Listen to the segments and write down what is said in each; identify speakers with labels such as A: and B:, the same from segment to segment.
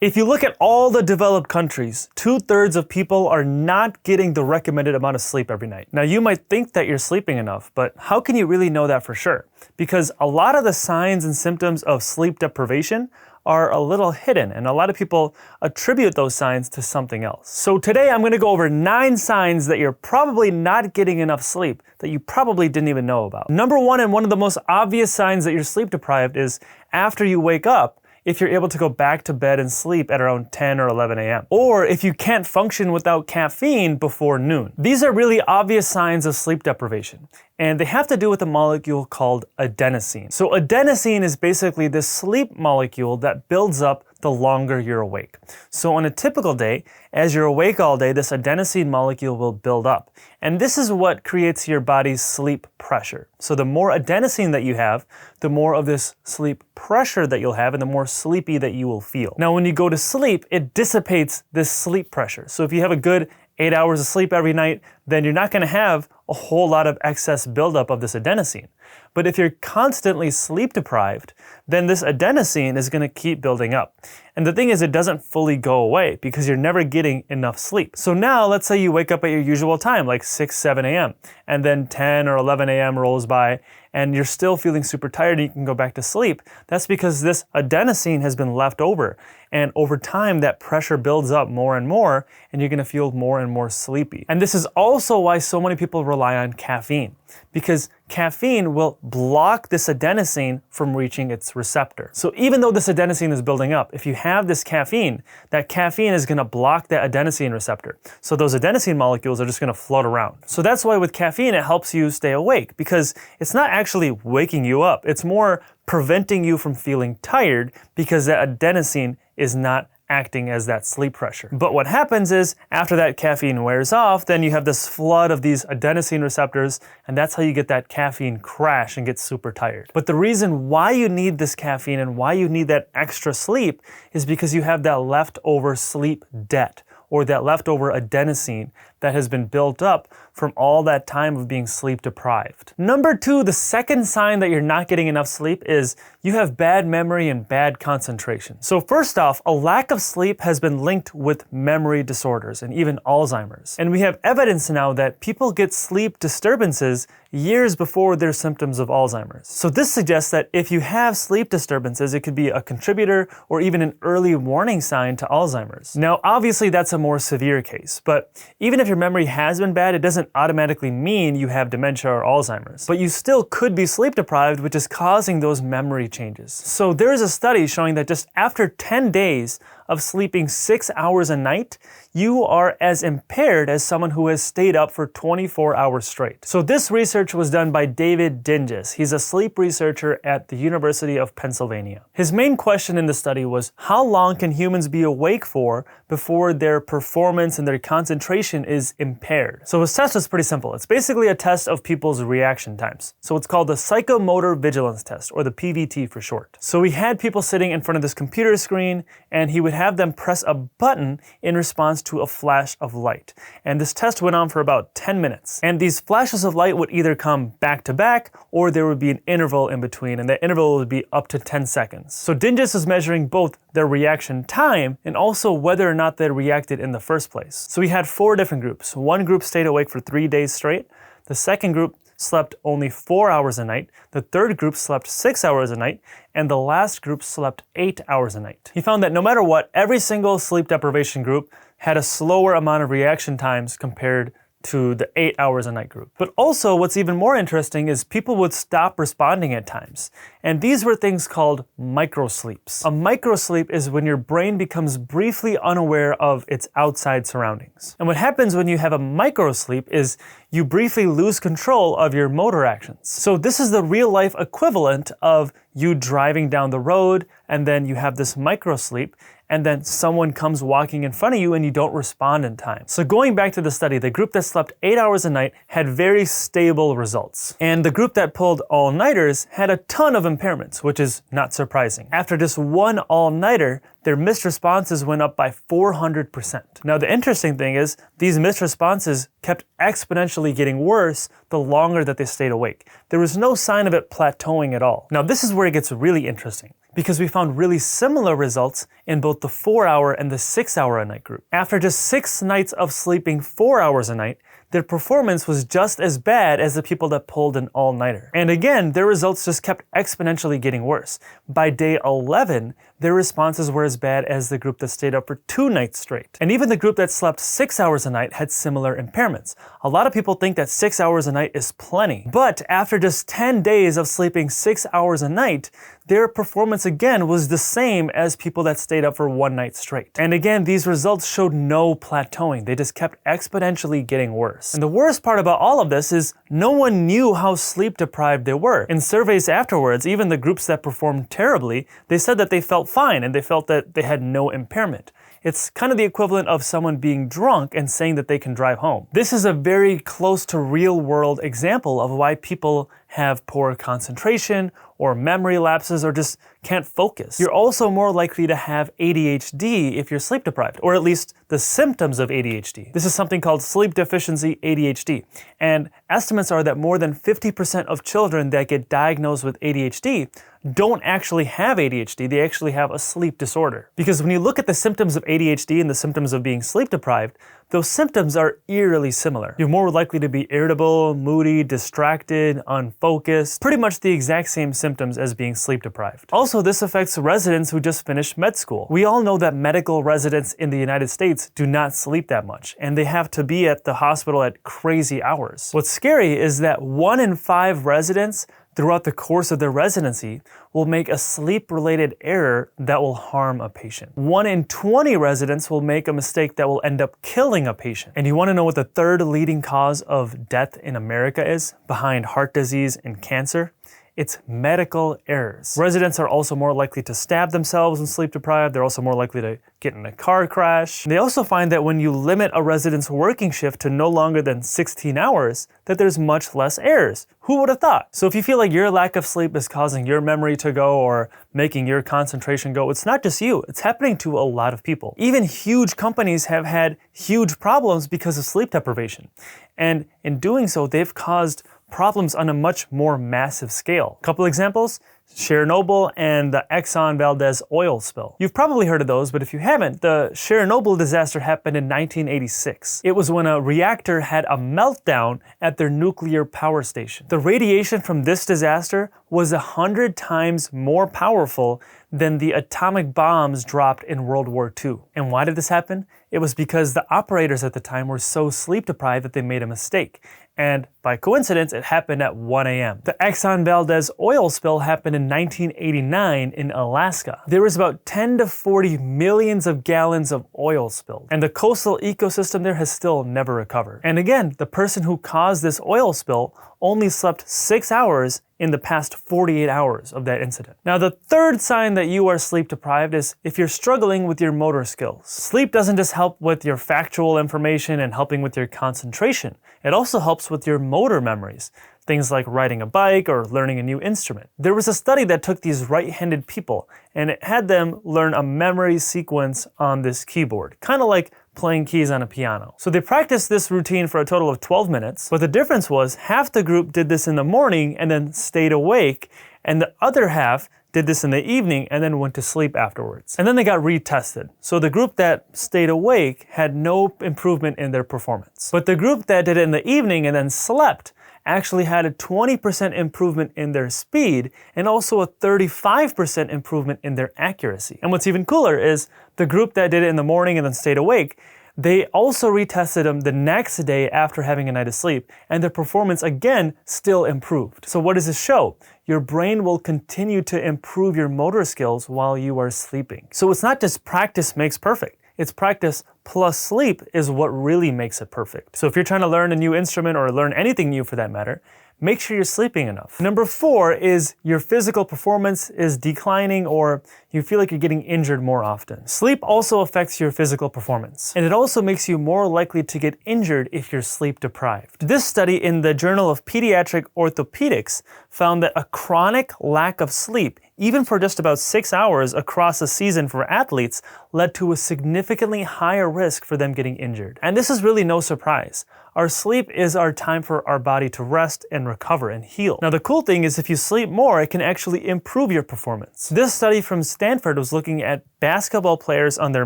A: If you look at all the developed countries, 2/3 of people are not getting the recommended amount of sleep every night. Now you might think that you're sleeping enough, but how can you really know that for sure? Because a lot of the signs and symptoms of sleep deprivation are a little hidden, and a lot of people attribute those signs to something else. So today I'm going to go over 9 signs that you're probably not getting enough sleep that you probably didn't even know about. Number 1, and one of the most obvious signs that you're sleep deprived, is after you wake up, if you're able to go back to bed and sleep at around 10 or 11 a.m. Or if you can't function without caffeine before noon. These are really obvious signs of sleep deprivation, and they have to do with a molecule called adenosine. So adenosine is basically this sleep molecule that builds up the longer you're awake. So on a typical day, as you're awake all day, this adenosine molecule will build up. And this is what creates your body's sleep pressure. So the more adenosine that you have, the more of this sleep pressure that you'll have, and the more sleepy that you will feel. Now, when you go to sleep, it dissipates this sleep pressure. So if you have a good 8 hours of sleep every night, then you're not going to have a whole lot of excess buildup of this adenosine. But if you're constantly sleep deprived, then this adenosine is going to keep building up. And the thing is, it doesn't fully go away because you're never getting enough sleep. So now, let's say you wake up at your usual time, like 6, 7 a.m., and then 10 or 11 a.m. rolls by, and you're still feeling super tired and you can go back to sleep. That's because this adenosine has been left over. And over time, that pressure builds up more and more, and you're going to feel more and more sleepy. And this is also why so many people rely on caffeine, because caffeine will block this adenosine from reaching its receptor. So even though this adenosine is building up, if you have this caffeine, that caffeine is going to block that adenosine receptor. So those adenosine molecules are just going to float around. So that's why with caffeine, it helps you stay awake, because it's not actually waking you up. It's more preventing you from feeling tired, because that adenosine is not acting as that sleep pressure. But what happens is, after that caffeine wears off, then you have this flood of these adenosine receptors, and that's how you get that caffeine crash and get super tired. But the reason why you need this caffeine and why you need that extra sleep is because you have that leftover sleep debt, or that leftover adenosine that has been built up from all that time of being sleep deprived. Number 2, the second sign that you're not getting enough sleep is you have bad memory and bad concentration. So first off, a lack of sleep has been linked with memory disorders and even Alzheimer's. And we have evidence now that people get sleep disturbances years before their symptoms of Alzheimer's. So this suggests that if you have sleep disturbances, it could be a contributor or even an early warning sign to Alzheimer's. Now, obviously that's a more severe case, but even if your memory has been bad, it doesn't automatically mean you have dementia or Alzheimer's. But you still could be sleep deprived, which is causing those memory changes. So there is a study showing that just after 10 days of sleeping 6 hours a night, you are as impaired as someone who has stayed up for 24 hours straight. So this research was done by David Dinges. He's a sleep researcher at the University of Pennsylvania. His main question in the study was, how long can humans be awake for before their performance and their concentration is impaired? So his test was pretty simple. It's basically a test of people's reaction times. So it's called the psychomotor vigilance test, or the PVT for short. So we had people sitting in front of this computer screen, and he would have them press a button in response to a flash of light. And this test went on for about 10 minutes. And these flashes of light would either come back to back, or there would be an interval in between, and that interval would be up to 10 seconds. So Dinges is measuring both their reaction time and also whether or not they reacted in the first place. So we had 4 different groups. One group stayed awake for 3 days straight. The second group slept only 4 hours a night. The third group slept 6 hours a night. And the last group slept 8 hours a night. He found that no matter what, every single sleep deprivation group had a slower amount of reaction times compared to the 8 hours a night group. But also, what's even more interesting is people would stop responding at times. And these were things called microsleeps. A microsleep is when your brain becomes briefly unaware of its outside surroundings. And what happens when you have a microsleep is you briefly lose control of your motor actions. So this is the real life equivalent of you driving down the road, and then you have this microsleep, and then someone comes walking in front of you and you don't respond in time. So going back to the study, the group that slept 8 hours a night had very stable results. And the group that pulled all-nighters had a ton of impairments, which is not surprising. After just one all-nighter, their missed responses went up by 400%. Now the interesting thing is, these missed responses kept exponentially getting worse the longer that they stayed awake. There was no sign of it plateauing at all. Now this is where it gets really interesting, because we found really similar results in both the 4-hour and the 6-hour a night group. After just 6 nights of sleeping 4 hours a night, their performance was just as bad as the people that pulled an all-nighter. And again, their results just kept exponentially getting worse. By day 11, their responses were as bad as the group that stayed up for 2 nights straight. And even the group that slept 6 hours a night had similar impairments. A lot of people think that 6 hours a night is plenty, but after just 10 days of sleeping 6 hours a night, their performance again was the same as people that stayed up for 1 night straight. And again, these results showed no plateauing. They just kept exponentially getting worse. And the worst part about all of this is no one knew how sleep deprived they were. In surveys afterwards, even the groups that performed terribly, they said that they felt fine and they felt that they had no impairment. It's kind of the equivalent of someone being drunk and saying that they can drive home. This is a very close to real world example of why people have poor concentration or memory lapses or just can't focus. You're also more likely to have ADHD if you're sleep deprived, or at least the symptoms of ADHD. This is something called sleep deficiency ADHD. And estimates are that more than 50% of children that get diagnosed with ADHD don't actually have ADHD, they actually have a sleep disorder. Because when you look at the symptoms of ADHD and the symptoms of being sleep deprived, those symptoms are eerily similar. You're more likely to be irritable, moody, distracted, unfocused, pretty much the exact same symptoms as being sleep deprived. Also, this affects residents who just finished med school. We all know that medical residents in the United States do not sleep that much, and they have to be at the hospital at crazy hours. What's scary is that 1 in 5 residents throughout the course of their residency will make a sleep-related error that will harm a patient. 1 in 20 residents will make a mistake that will end up killing a patient. And you want to know what the 3rd leading cause of death in America is, behind heart disease and cancer? It's medical errors. Residents are also more likely to stab themselves when sleep deprived. They're also more likely to get in a car crash. They also find that when you limit a resident's working shift to no longer than 16 hours, that there's much less errors. Who would have thought? So if you feel like your lack of sleep is causing your memory to go or making your concentration go, it's not just you, it's happening to a lot of people. Even huge companies have had huge problems because of sleep deprivation. And in doing so, they've caused problems on a much more massive scale. Couple examples: Chernobyl and the Exxon Valdez oil spill. You've probably heard of those, but if you haven't, the Chernobyl disaster happened in 1986. It was when a reactor had a meltdown at their nuclear power station. The radiation from this disaster was 100 times more powerful than the atomic bombs dropped in World War II. And why did this happen? It was because the operators at the time were so sleep deprived that they made a mistake. And by coincidence, it happened at 1 a.m. The Exxon Valdez oil spill happened in 1989 in Alaska. There was about 10 to 40 millions of gallons of oil spilled, and the coastal ecosystem there has still never recovered. And again, the person who caused this oil spill only slept 6 hours in the past 48 hours of that incident. Now, the 3rd sign that you are sleep deprived is if you're struggling with your motor skills. Sleep doesn't just help with your factual information and helping with your concentration. It also helps with your motor memories, things like riding a bike or learning a new instrument. There was a study that took these right-handed people and it had them learn a memory sequence on this keyboard, kind of like playing keys on a piano. So they practiced this routine for a total of 12 minutes, but the difference was half the group did this in the morning and then stayed awake, and the other half did this in the evening and then went to sleep afterwards. And then they got retested. So the group that stayed awake had no improvement in their performance. But the group that did it in the evening and then slept actually had a 20% improvement in their speed and also a 35% improvement in their accuracy. And what's even cooler is the group that did it in the morning and then stayed awake, they also retested them the next day after having a night of sleep, and their performance again still improved. So what does this show? Your brain will continue to improve your motor skills while you are sleeping. So it's not just practice makes perfect. It's practice plus sleep is what really makes it perfect. So if you're trying to learn a new instrument or learn anything new for that matter, make sure you're sleeping enough. Number 4 is your physical performance is declining or you feel like you're getting injured more often. Sleep also affects your physical performance, and it also makes you more likely to get injured if you're sleep deprived. This study in the Journal of Pediatric Orthopedics found that a chronic lack of sleep even for just about 6 hours across a season for athletes, led to a significantly higher risk for them getting injured. And this is really no surprise. Our sleep is our time for our body to rest and recover and heal. Now the cool thing is if you sleep more, it can actually improve your performance. This study from Stanford was looking at basketball players on their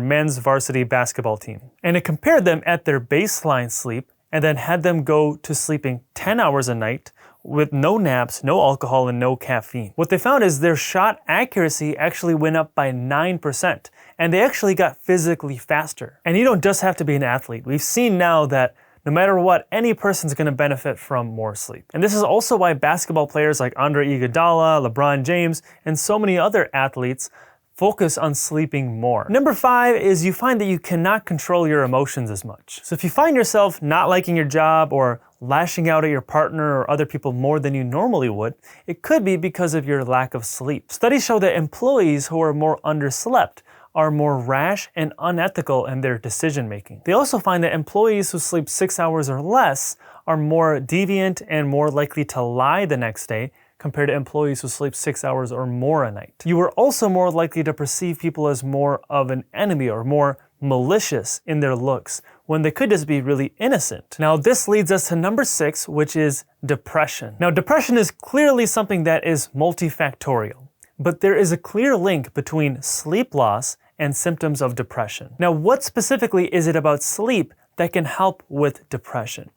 A: men's varsity basketball team. And it compared them at their baseline sleep and then had them go to sleeping 10 hours a night with no naps, no alcohol, and no caffeine. What they found is their shot accuracy actually went up by 9%, and they actually got physically faster. And you don't just have to be an athlete. We've seen now that no matter what, any person's gonna benefit from more sleep. And this is also why basketball players like Andre Iguodala, LeBron James, and so many other athletes focus on sleeping more. Number 5 is you find that you cannot control your emotions as much. So if you find yourself not liking your job or lashing out at your partner or other people more than you normally would, it could be because of your lack of sleep. Studies show that employees who are more underslept are more rash and unethical in their decision making. They also find that employees who sleep 6 hours or less are more deviant and more likely to lie the next day compared to employees who sleep 6 hours or more a night. You are also more likely to perceive people as more of an enemy or more malicious in their looks when they could just be really innocent. Now this leads us to number 6, which is depression. Now depression is clearly something that is multifactorial, but there is a clear link between sleep loss and symptoms of depression. Now what specifically is it about sleep that can help with depression?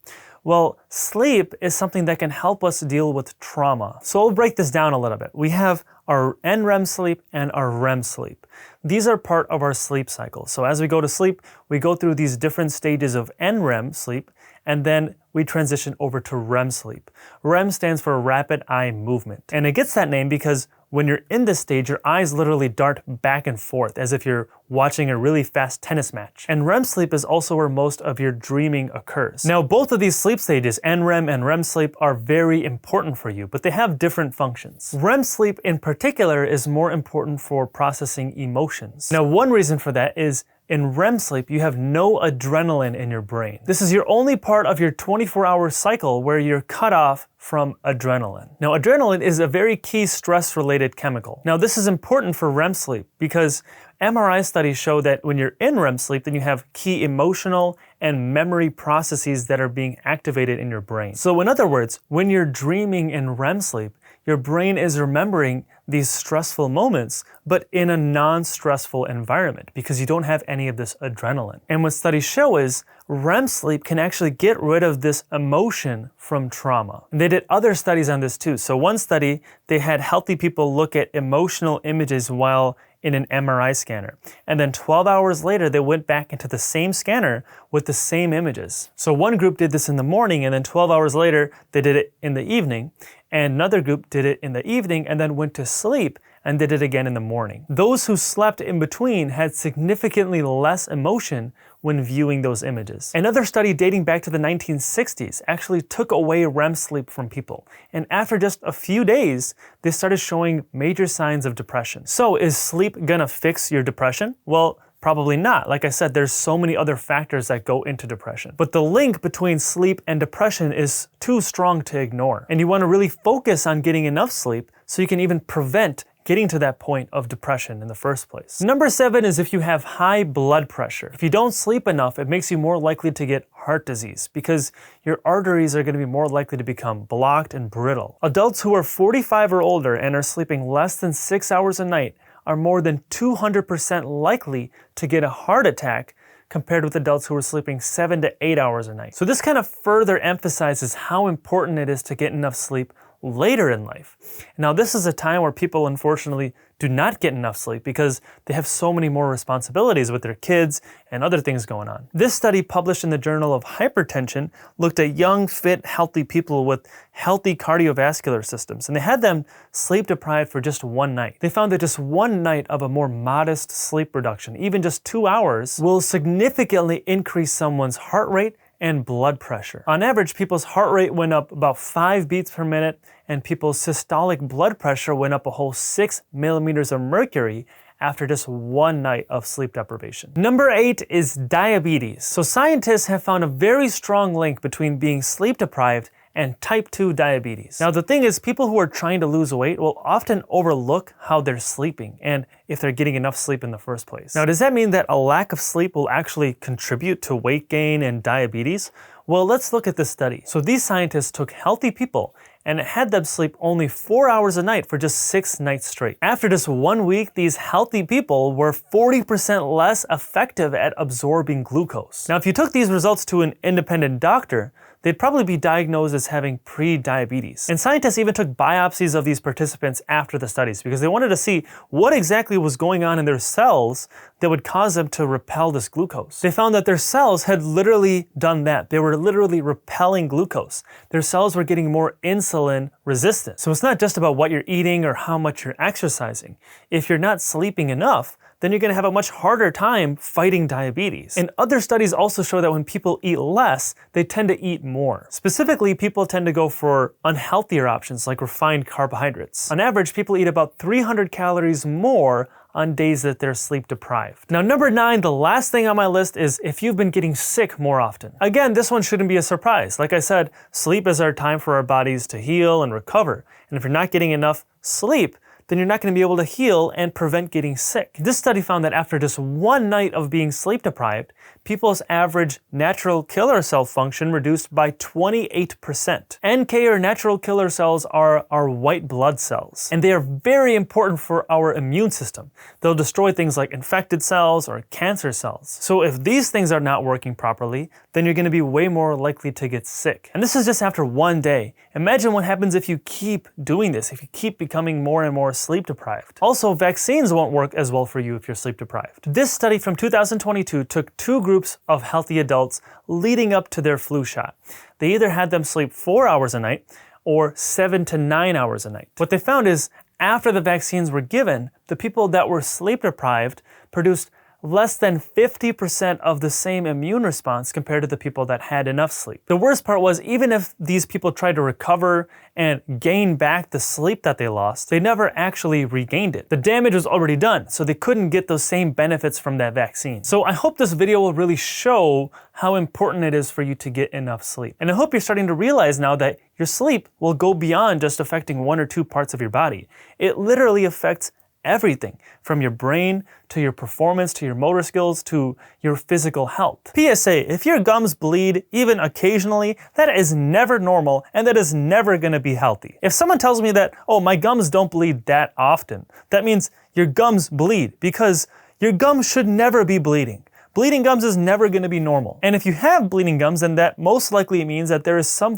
A: Well, sleep is something that can help us deal with trauma. So I'll break this down a little bit. We have our NREM sleep and our REM sleep. These are part of our sleep cycle. So as we go to sleep, we go through these different stages of NREM sleep, and then we transition over to REM sleep. REM stands for rapid eye movement. And it gets that name because when you're in this stage, your eyes literally dart back and forth as if you're watching a really fast tennis match. And REM sleep is also where most of your dreaming occurs. Now, both of these sleep stages, NREM and REM sleep, are very important for you, but they have different functions. REM sleep in particular is more important for processing emotions. Now, one reason for that is in REM sleep, you have no adrenaline in your brain. This is your only part of your 24-hour cycle where you're cut off from adrenaline. Now, adrenaline is a very key stress-related chemical. Now, this is important for REM sleep because MRI studies show that when you're in REM sleep, then you have key emotional and memory processes that are being activated in your brain. So in other words, when you're dreaming in REM sleep, your brain is remembering these stressful moments, but in a non-stressful environment because you don't have any of this adrenaline. And what studies show is REM sleep can actually get rid of this emotion from trauma. And they did other studies on this too. So one study, they had healthy people look at emotional images while in an MRI scanner. And then 12 hours later, they went back into the same scanner with the same images. So one group did this in the morning, and then 12 hours later, they did it in the evening. And another group did it in the evening and then went to sleep and did it again in the morning. Those who slept in between had significantly less emotion when viewing those images. Another study dating back to the 1960s actually took away REM sleep from people. And after just a few days, they started showing major signs of depression. So is sleep gonna fix your depression? Well, probably not. Like I said, there's so many other factors that go into depression. But the link between sleep and depression is too strong to ignore. And you want to really focus on getting enough sleep so you can even prevent getting to that point of depression in the first place. Number 7 is if you have high blood pressure. If you don't sleep enough, it makes you more likely to get heart disease because your arteries are going to be more likely to become blocked and brittle. Adults who are 45 or older and are sleeping less than 6 hours a night are more than 200% likely to get a heart attack compared with adults who are sleeping 7 to 8 hours a night. So this kind of further emphasizes how important it is to get enough sleep later in life. Now, this is a time where people unfortunately do not get enough sleep because they have so many more responsibilities with their kids and other things going on. This study published in the Journal of Hypertension looked at young, fit, healthy people with healthy cardiovascular systems, and they had them sleep deprived for just one night. They found that just one night of a more modest sleep reduction, even just 2 hours, will significantly increase someone's heart rate and blood pressure. On average, people's heart rate went up about 5 beats per minute, and people's systolic blood pressure went up a whole 6 millimeters of mercury after just one night of sleep deprivation. Number 8 is diabetes. So scientists have found a very strong link between being sleep deprived and type 2 diabetes. Now the thing is, people who are trying to lose weight will often overlook how they're sleeping and if they're getting enough sleep in the first place. Now does that mean that a lack of sleep will actually contribute to weight gain and diabetes? Well, let's look at this study. So these scientists took healthy people and had them sleep only 4 hours a night for just 6 nights straight. After just 1 week, these healthy people were 40% less effective at absorbing glucose. Now, if you took these results to an independent doctor, they'd probably be diagnosed as having pre-diabetes. And scientists even took biopsies of these participants after the studies because they wanted to see what exactly was going on in their cells that would cause them to repel this glucose. They found that their cells had literally done that. They were literally repelling glucose. Their cells were getting more insulin resistant. So it's not just about what you're eating or how much you're exercising. If you're not sleeping enough, then you're going to have a much harder time fighting diabetes. And other studies also show that when people eat less, they tend to eat more. Specifically, people tend to go for unhealthier options like refined carbohydrates. On average, people eat about 300 calories more on days that they're sleep deprived. Now, number 9, the last thing on my list is if you've been getting sick more often. Again, this one shouldn't be a surprise. Like I said, sleep is our time for our bodies to heal and recover. And if you're not getting enough sleep, then you're not going to be able to heal and prevent getting sick. This study found that after just 1 night of being sleep deprived, people's average natural killer cell function reduced by 28%. NK or natural killer cells are our white blood cells, and they are very important for our immune system. They'll destroy things like infected cells or cancer cells. So if these things are not working properly, then you're going to be way more likely to get sick. And this is just after 1 day. Imagine what happens if you keep doing this, if you keep becoming more and more sleep deprived. Also, vaccines won't work as well for you if you're sleep deprived. This study from 2022 took 2 groups of healthy adults leading up to their flu shot. They either had them sleep 4 hours a night or 7 to 9 hours a night. What they found is after the vaccines were given, the people that were sleep deprived produced less than 50% of the same immune response compared to the people that had enough sleep. The worst part was, even if these people tried to recover and gain back the sleep that they lost, they never actually regained it. The damage was already done, so they couldn't get those same benefits from that vaccine. So I hope this video will really show how important it is for you to get enough sleep. And I hope you're starting to realize now that your sleep will go beyond just affecting 1 or 2 parts of your body. It literally affects everything from your brain to your performance to your motor skills to your physical health. PSA, if your gums bleed even occasionally, that is never normal and that is never going to be healthy. If someone tells me that, oh, my gums don't bleed that often, that means your gums bleed, because your gums should never be bleeding. Bleeding gums is never going to be normal. And if you have bleeding gums, then that most likely means that there is some